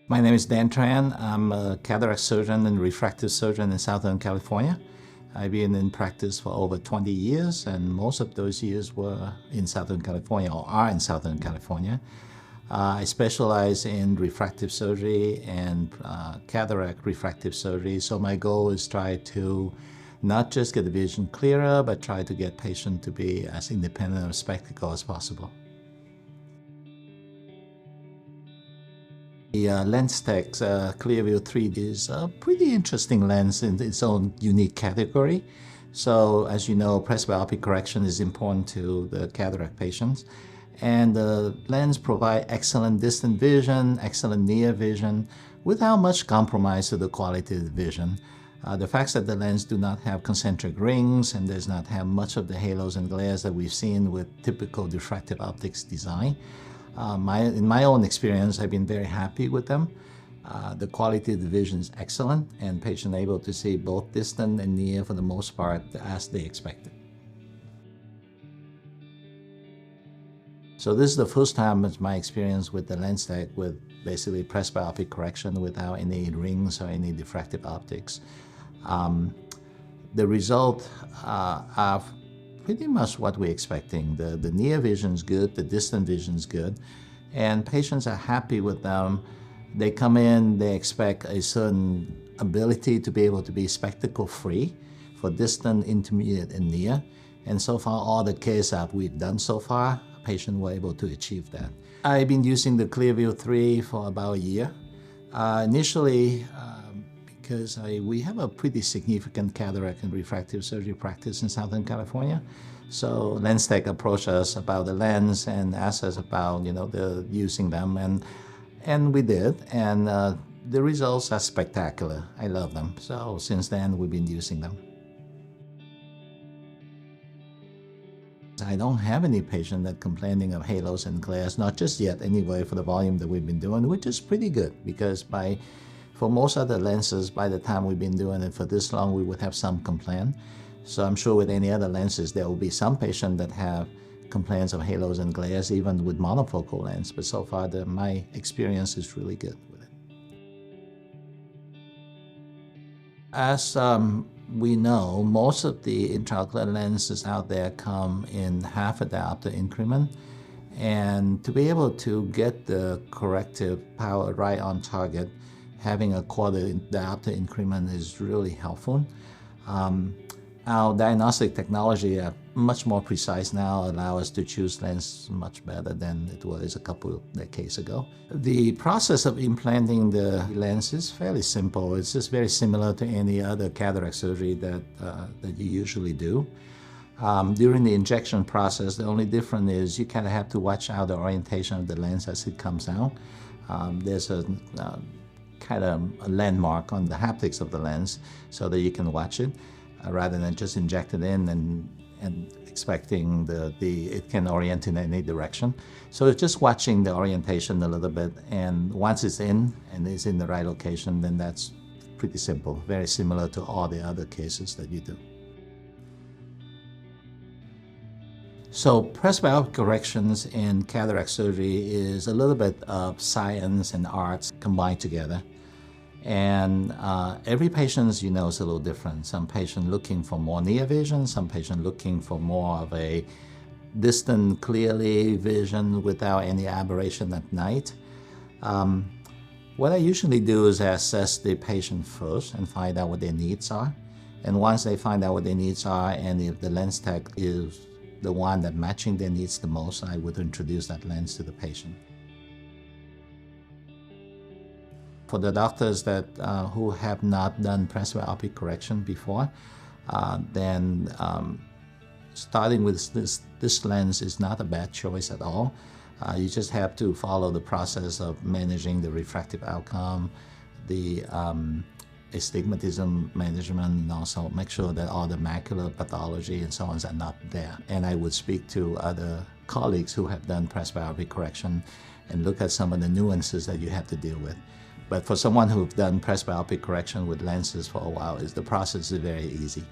My name is Dan Tran. I'm a cataract surgeon and refractive surgeon in Southern California. I've been in practice for over 20 years, and most of those years were in Southern California or are in Southern California. I specialize in refractive surgery and cataract refractive surgery, so my goal is try to not just get the vision clearer, but try to get patient to be as independent of spectacle as possible. The LensTech's ClearView3 is a pretty interesting lens in its own unique category. So as you know, presbyopic correction is important to the cataract patients. And the lens provides excellent distant vision, excellent near vision, without much compromise to the quality of the vision. The fact that the lens do not have concentric rings and does not have much of the halos and glares that we've seen with typical diffractive optics design. In my own experience, I've been very happy with them. The quality of the vision is excellent, and patients are able to see both distant and near for the most part as they expected. So this is the first time in my experience with the LensTech with basically presbyopic correction without any rings or any diffractive optics. The result are pretty much what we're expecting. The near vision is good, the distant vision is good, and patients are happy with them. They come in, they expect a certain ability to be able to be spectacle-free for distant, intermediate, and near. And so far, all the cases that we've done so far, patients were able to achieve that. I've been using the ClearView3 for about a year. Initially, because we have a pretty significant cataract and refractive surgery practice in Southern California. So LensTech approached us about the lens and asked us about using them, and we did, and the results are spectacular. I love them. So since then we've been using them. I don't have any patient that complaining of halos and glares, not just yet anyway, for the volume that we've been doing, which is pretty good because for most other lenses, by the time we've been doing it for this long, we would have some complaint. So I'm sure with any other lenses, there will be some patients that have complaints of halos and glares, even with monofocal lens. But so far, my experience is really good with it. As we know, most of the intraocular lenses out there come in half a diopter increment. And to be able to get the corrective power right on target, having a quarter diopter increment is really helpful. Our diagnostic technology are much more precise now, allow us to choose lens much better than it was a couple of decades ago. The process of implanting the lens is fairly simple. It's just very similar to any other cataract surgery that you usually do. During the injection process, the only difference is you kind of have to watch out the orientation of the lens as it comes out. There's a kind of a landmark on the haptics of the lens so that you can watch it rather than just inject it in and expecting it can orient in any direction. So it's just watching the orientation a little bit, and once it's in and it's in the right location, then that's pretty simple, very similar to all the other cases that you do. So presbyopic corrections in cataract surgery is a little bit of science and arts combined together. And every patient, as you know, is a little different. Some patient looking for more near vision, some patient looking for more of a distant, clearly vision without any aberration at night. What I usually do is assess the patient first and find out what their needs are. And once they find out what their needs are, and if the LensTech is the one that matching their needs the most, I would introduce that lens to the patient. For the doctors that who have not done presbyopic correction before, then starting with this lens is not a bad choice at all. You just have to follow the process of managing the refractive outcome, the astigmatism management, and also make sure that all the macular pathology and so on are not there. And I would speak to other colleagues who have done presbyopic correction and look at some of the nuances that you have to deal with. But for someone who've done presbyopic correction with lenses for a while, the process is very easy.